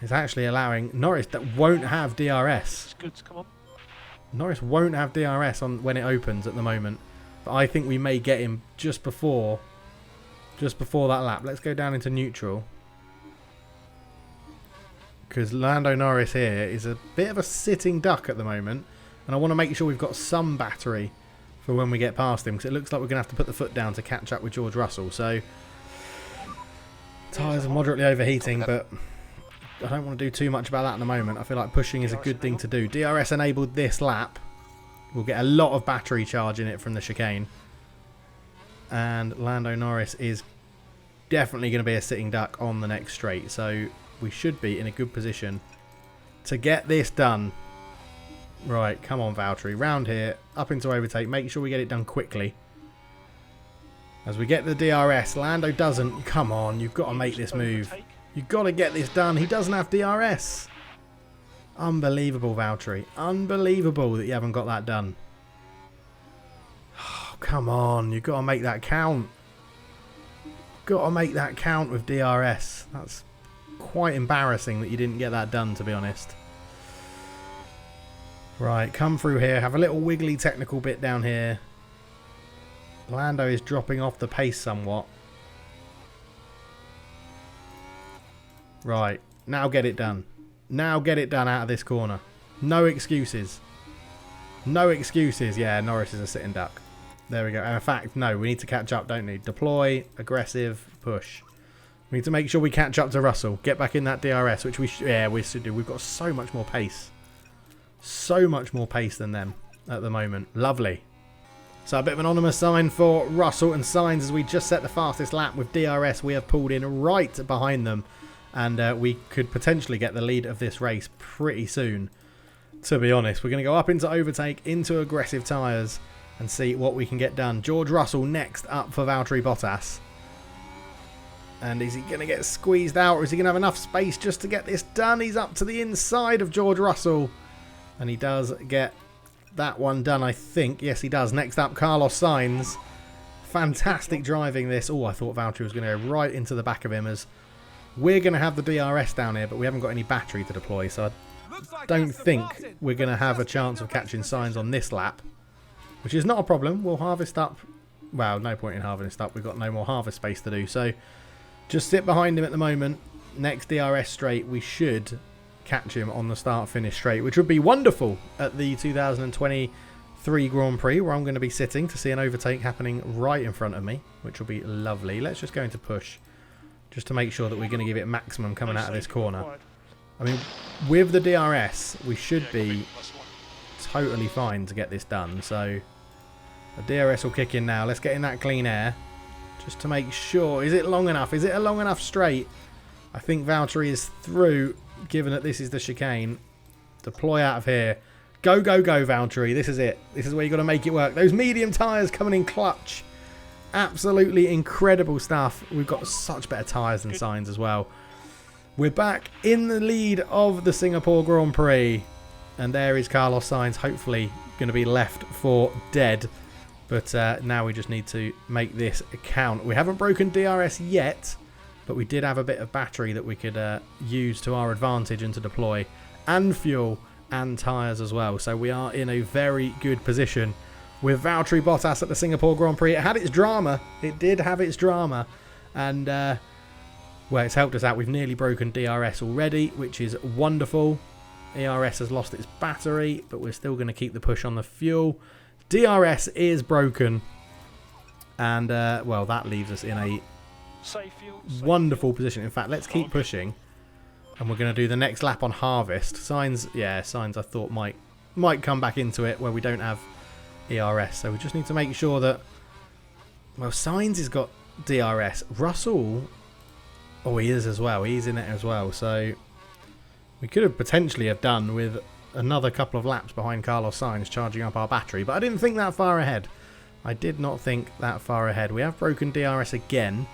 He's actually allowing Norris that won't have DRS. Come on. Norris won't have DRS on when it opens at the moment. But I think we may get him just before that lap. Let's go down into neutral. Because Lando Norris here is a bit of a sitting duck at the moment. And I want to make sure we've got some battery for when we get past him. Because it looks like we're going to have to put the foot down to catch up with George Russell. So, tyres are moderately overheating, but I don't want to do too much about that at the moment. I feel like pushing is a good thing to do. DRS enabled this lap. We'll get a lot of battery charge in it from the chicane. And Lando Norris is definitely going to be a sitting duck on the next straight. So we should be in a good position to get this done. Right, come on, Valtteri. Round here, up into overtake. Make sure we get it done quickly. As we get the DRS, Lando doesn't. Come on, you've got to make this move. You've got to get this done. He doesn't have DRS. Unbelievable, Valtteri. Unbelievable that you haven't got that done. Oh, come on, you've got to make that count. Got to make that count with DRS. That's quite embarrassing that you didn't get that done, to be honest. Right, come through here. Have a little wiggly technical bit down here. Lando is dropping off the pace somewhat. Right, now get it done. Now get it done out of this corner. No excuses. No excuses. Yeah, Norris is a sitting duck. There we go. And in fact, no, we need to catch up, don't we? Deploy, aggressive, push. We need to make sure we catch up to Russell. Get back in that DRS, which we should do. We've got so much more pace. So much more pace than them at the moment. Lovely. So a bit of an anonymous sign for Russell and Sainz as we just set the fastest lap with DRS. We have pulled in right behind them. And we could potentially get the lead of this race pretty soon, to be honest. We're going to go up into overtake, into aggressive tyres, and see what we can get done. George Russell next up for Valtteri Bottas. And is he going to get squeezed out, or is he going to have enough space just to get this done? He's up to the inside of George Russell. And he does get that one done, I think. Yes, he does. Next up, Carlos Sainz. Fantastic driving this. Oh, I thought Valtteri was going to go right into the back of him as... We're going to have the DRS down here, but we haven't got any battery to deploy, so I don't think we're going to have a chance of catching Sainz on this lap, which is not a problem. We'll harvest up. Well, no point in harvest up. We've got no more harvest space to do, so just sit behind him at the moment. Next DRS straight, we should catch him on the start-finish straight, which would be wonderful at the 2023 Grand Prix, where I'm going to be sitting to see an overtake happening right in front of me, which will be lovely. Let's just go into push, just to make sure that we're going to give it maximum coming out of this corner. I mean, with the DRS, we should be totally fine to get this done. So, the DRS will kick in now. Let's get in that clean air, just to make sure. Is it long enough? Is it a long enough straight? I think Valtteri is through, given that this is the chicane. Deploy out of here. Go, go, go, Valtteri. This is it. This is where you've got to make it work. Those medium tyres coming in clutch. Absolutely incredible stuff. We've got such better tyres than Sainz as well. We're back in the lead of the Singapore Grand Prix. And there is Carlos Sainz, hopefully going to be left for dead. But now we just need to make this count. We haven't broken DRS yet, but we did have a bit of battery that we could use to our advantage and to deploy. And fuel and tyres as well. So we are in a very good position with Valtteri Bottas at the Singapore Grand Prix. It had its drama. It did have its drama. And, well, it's helped us out. We've nearly broken DRS already, which is wonderful. ERS has lost its battery, but we're still going to keep the push on the fuel. DRS is broken. And, well, that leaves us in a wonderful position. In fact, let's keep pushing. And we're going to do the next lap on harvest. Sainz, yeah, Sainz I thought might come back into it where we don't have ERS, so we just need to make sure that, well, Sainz has got DRS. Russell, oh, he is as well. He's in it as well. So we could have potentially have done with another couple of laps behind Carlos Sainz charging up our battery, but I didn't think that far ahead. I did not think that far ahead. We have broken DRS again,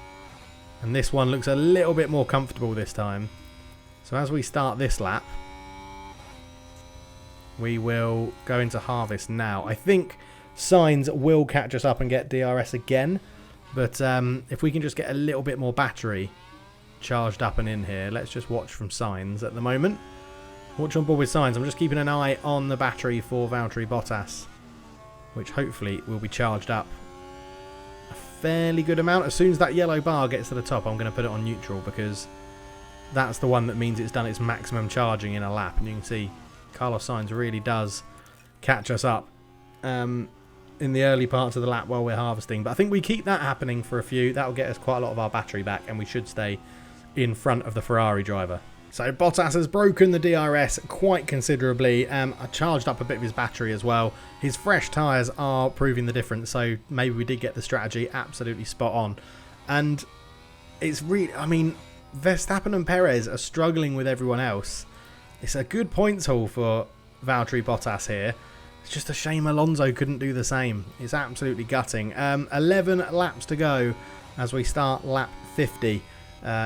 and this one looks a little bit more comfortable this time. So as we start this lap, we will go into harvest now. I think Sainz will catch us up and get DRS again. But if we can just get a little bit more battery charged up and in here. Let's just watch from Sainz at the moment. Watch on board with Sainz. I'm just keeping an eye on the battery for Valtteri Bottas, which hopefully will be charged up a fairly good amount. As soon as that yellow bar gets to the top, I'm going to put it on neutral, because that's the one that means it's done its maximum charging in a lap. And you can see Carlos Sainz really does catch us up in the early parts of the lap while we're harvesting. But I think we keep that happening for a few. That'll get us quite a lot of our battery back, and we should stay in front of the Ferrari driver. So Bottas has broken the DRS quite considerably. I charged up a bit of his battery as well. His fresh tyres are proving the difference, so maybe we did get the strategy absolutely spot on. And it's really, I mean, Verstappen and Perez are struggling with everyone else. It's a good points haul for Valtteri Bottas here. It's just a shame Alonso couldn't do the same. It's absolutely gutting. 11 laps to go as we start lap 50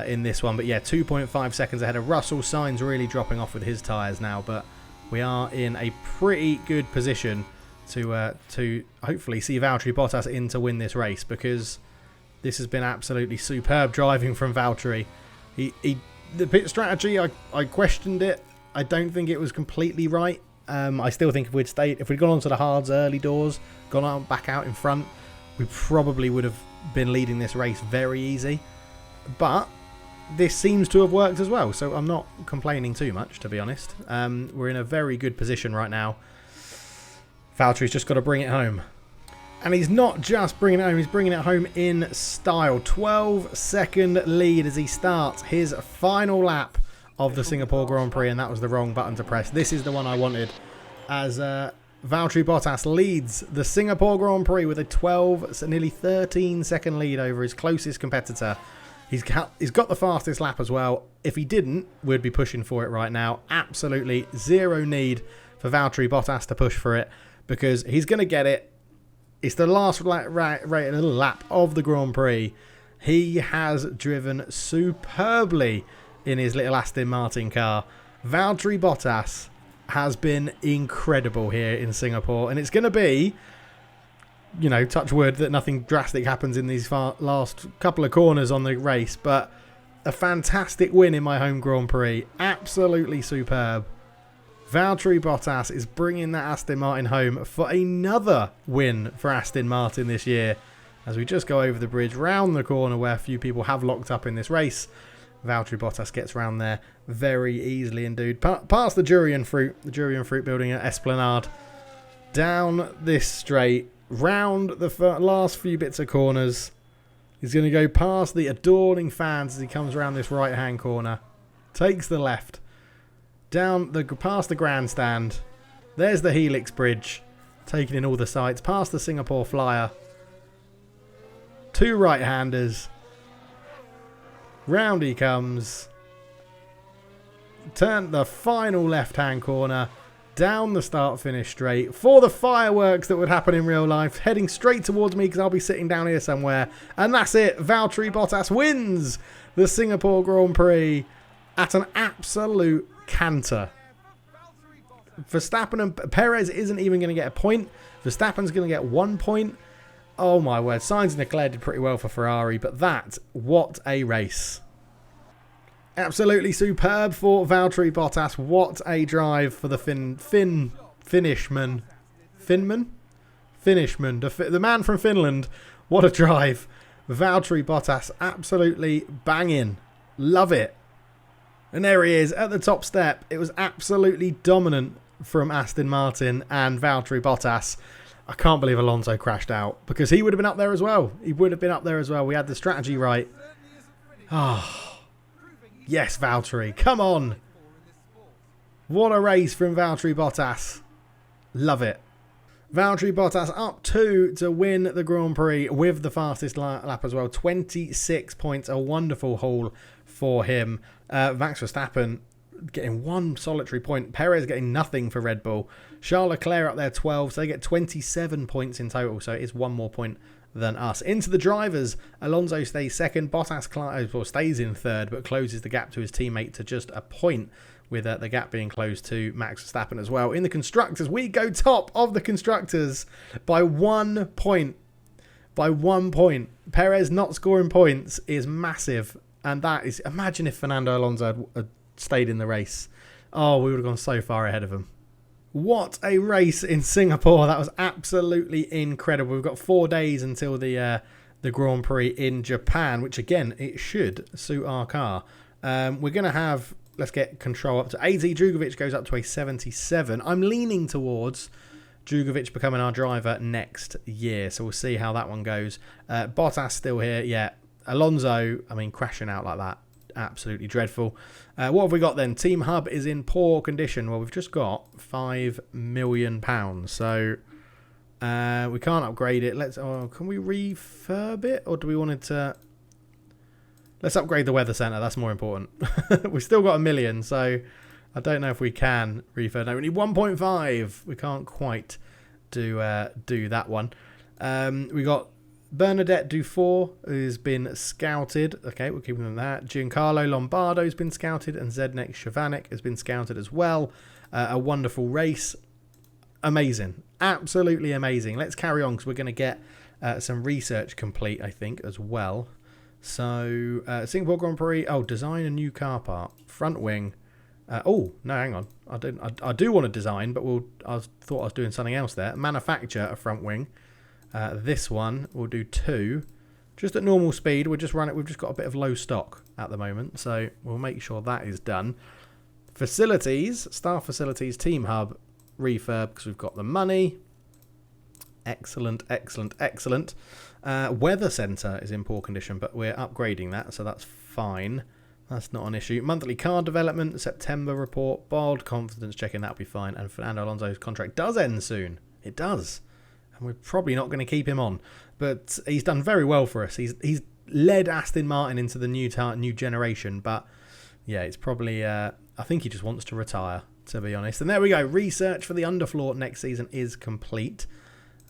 in this one. But yeah, 2.5 seconds ahead of Russell. Sainz really dropping off with his tyres now. But we are in a pretty good position to hopefully see Valtteri Bottas in to win this race, because this has been absolutely superb driving from Valtteri. The pit strategy, I questioned it. I don't think it was completely right. I still think if we'd gone onto the hards early doors, gone out back out in front, we probably would have been leading this race very easy. But this seems to have worked as well, so I'm not complaining too much, to be honest. We're in a very good position right now. Valtteri's just got to bring it home. And he's not just bringing it home, he's bringing it home in style. 12-second lead as he starts his final lap of the Singapore Grand Prix, and that was the wrong button to press. This is the one I wanted, as Valtteri Bottas leads the Singapore Grand Prix with a 12, nearly 13-second lead over his closest competitor. He's got the fastest lap as well. If he didn't, we'd be pushing for it right now. Absolutely zero need for Valtteri Bottas to push for it, because he's going to get it. It's the last lap of the Grand Prix. He has driven superbly in his little Aston Martin car. Valtteri Bottas has been incredible here in Singapore, and it's going to be, you know, touch wood that nothing drastic happens in these last couple of corners on the race, but a fantastic win in my home Grand Prix. Absolutely superb. Valtteri Bottas is bringing that Aston Martin home for another win for Aston Martin this year. As we just go over the bridge, round the corner where a few people have locked up in this race, Valtteri Bottas gets round there very easily indeed. Past the Durian Fruit building at Esplanade, down this straight, round the last few bits of corners. He's going to go past the adoring fans as he comes around this right-hand corner, takes the left, past the grandstand. There's the Helix Bridge, taking in all the sights, past the Singapore Flyer. Two right-handers. Round he comes. Turn the final left-hand corner. Down the start-finish straight for the fireworks that would happen in real life. Heading straight towards me because I'll be sitting down here somewhere. And that's it. Valtteri Bottas wins the Singapore Grand Prix at an absolute canter. Verstappen and Perez isn't even going to get a point. Verstappen's going to get 1 point. Oh my word. Sainz and Leclerc did pretty well for Ferrari, but what a race. Absolutely superb for Valtteri Bottas. What a drive for the Finishman. The man from Finland. What a drive. Valtteri Bottas absolutely banging. Love it. And there he is at the top step. It was absolutely dominant from Aston Martin and Valtteri Bottas. I can't believe Alonso crashed out, because he would have been up there as well. We had the strategy right. Oh, yes, Valtteri. Come on. What a race from Valtteri Bottas. Love it. Valtteri Bottas up 2 to win the Grand Prix with the fastest lap as well. 26 points. A wonderful haul for him. Max Verstappen getting 1 solitary point. Perez getting nothing for Red Bull. Charles Leclerc up there 12, so they get 27 points in total, so it is 1 more point than us. Into the drivers, Alonso stays second. Bottas stays in third, but closes the gap to his teammate to just a point, with the gap being closed to Max Verstappen as well. In the constructors, we go top of the constructors by 1 point. By 1 point. Perez not scoring points is massive, and that is, imagine if Fernando Alonso had stayed in the race. Oh, we would have gone so far ahead of him. What a race in Singapore. That was absolutely incredible. We've got 4 days until the Grand Prix in Japan, which again, it should suit our car. We're going to have, let's get control up to 80. Drugovich goes up to a 77. I'm leaning towards Drugovich becoming our driver next year, so we'll see how that one goes. Bottas still here. Yeah, Alonso, I mean, crashing out like that. Absolutely dreadful. What have we got then? Team Hub is in poor condition. Well, we've just got £5 million, so we can't upgrade it. Can we refurb it, or do we want it to? Let's upgrade the weather center. That's more important. We've still got $1 million, so I don't know if we can refurb. No, we need 1.5. We can't quite do that one. We got Bernadette Dufour, who's been scouted. Okay, we'll keep them that. Giancarlo Lombardo's been scouted, and Zednek Shavanik has been scouted as well. A wonderful race. Amazing. Absolutely amazing. Let's carry on, because we're going to get some research complete, I think, as well. So, Singapore Grand Prix. Oh, design a new car part. Front wing. Oh, no, hang on. I do want to design, but I thought I was doing something else there. Manufacture a front wing. This one, we'll do 2. Just at normal speed. We'll just run it. We've just got a bit of low stock at the moment, so we'll make sure that is done. Facilities. Staff facilities. Team hub. Refurb, because we've got the money. Excellent, excellent, excellent. Weather centre is in poor condition, but we're upgrading that, so that's fine. That's not an issue. Monthly car development, September report, bold confidence checking, that'll be fine. And Fernando Alonso's contract does end soon. It does. And we're probably not going to keep him on. But he's done very well for us. He's led Aston Martin into the new generation. But yeah, it's probably, I think he just wants to retire, to be honest. And there we go. Research for the underfloor next season is complete.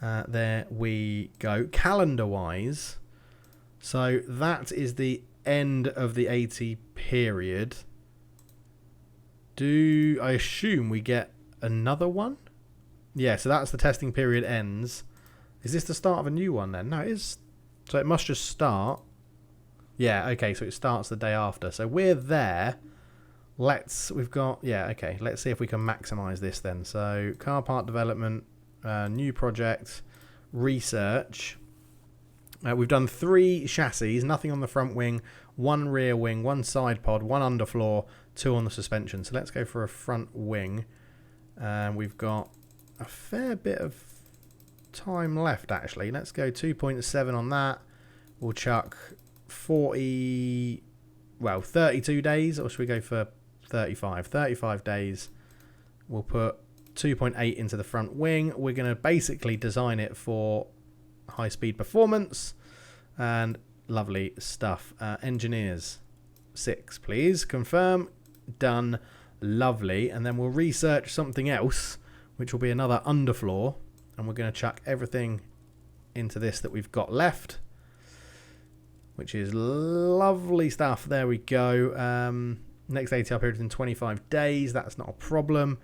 There we go. Calendar-wise, so that is the end of the 80 period. Do I assume we get another one? Yeah, so that's the testing period ends. Is this the start of a new one then? No, it is. So it must just start. Yeah, okay, so it starts the day after. So we're there. We've got, yeah, okay. Let's see if we can maximize this then. So car part development, new project, research. We've done 3 chassis, nothing on the front wing, 1 rear wing, 1 side pod, 1 underfloor, 2 on the suspension. So let's go for a front wing. We've got a fair bit of time left, actually. Let's go 2.7 on that. We'll chuck 32 days, or should we go for 35? 35 days. We'll put 2.8 into the front wing. We're going to basically design it for high-speed performance and lovely stuff. Engineers, 6, please. Confirm. Done. Lovely. And then we'll research something else, which will be another underfloor. And we're going to chuck everything into this that we've got left, which is lovely stuff. There we go. Next ATR period in 25 days. That's not a problem.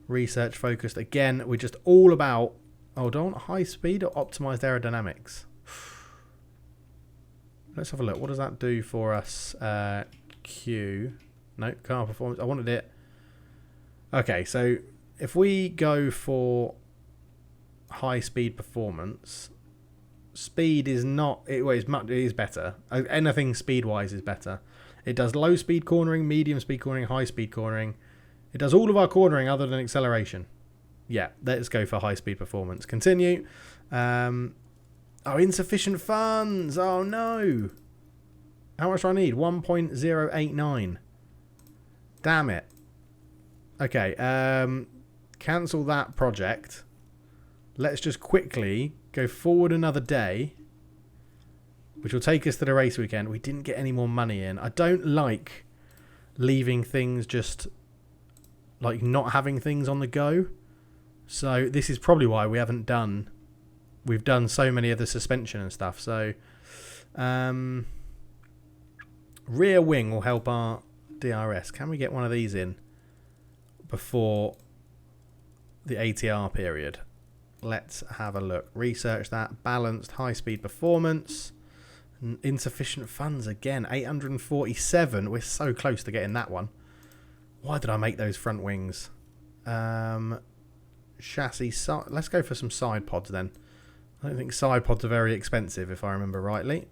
Research focused. Again, we're just all about, hold on, high speed or optimized aerodynamics. Let's have a look. What does that do for us? Q. No, car performance. I wanted it. Okay, so if we go for high speed performance, speed is not, it is better. Anything speed wise is better. It does low speed cornering, medium speed cornering, high speed cornering. It does all of our cornering other than acceleration. Yeah, let's go for high speed performance. Continue. Insufficient funds. Oh no. How much do I need? 1.089. Damn it. Okay, cancel that project. Let's just quickly go forward another day, which will take us to the race weekend. We didn't get any more money in. I don't like leaving things just like not having things on the go. So this is probably why we've done so many of the suspension and stuff. So rear wing will help our DRS. Can we get one of these in before the ATR period? Let's have a look. Research that. Balanced high-speed performance. Insufficient funds again. 847. We're so close to getting that one. Why did I make those front wings? Chassis. Let's go for some side pods then. I don't think side pods are very expensive, if I remember rightly.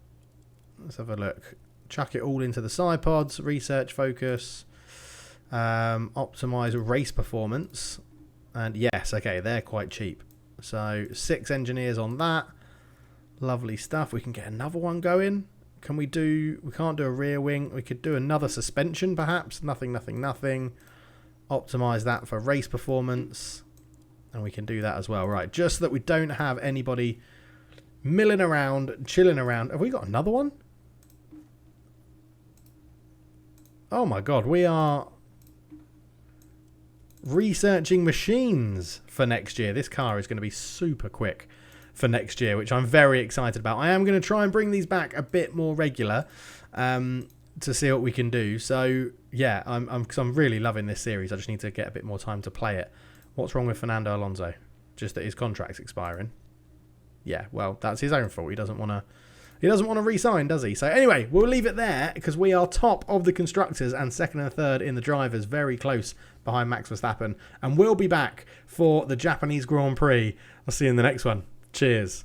Let's have a look. Chuck it all into the side pods. Research focus. Optimize race performance. And yes, okay, they're quite cheap. So 6 engineers on that. Lovely stuff. We can get another one going. We can't do a rear wing. We could do another suspension perhaps. Nothing. Optimize that for race performance. And we can do that as well. Right, just so that we don't have anybody milling around, chilling around. Have we got another one? Oh my god, we are... researching machines for next year. This car is going to be super quick for next year, which I'm very excited about. I am going to try and bring these back a bit more regular to see what we can do. So yeah, I'm really loving this series. I just need to get a bit more time to play it. What's wrong with Fernando Alonso? Just that his contract's expiring. Yeah, well, that's his own fault. He doesn't want to re-sign, does he? So anyway, we'll leave it there because we are top of the constructors and second and third in the drivers, very close behind Max Verstappen. And we'll be back for the Japanese Grand Prix. I'll see you in the next one. Cheers.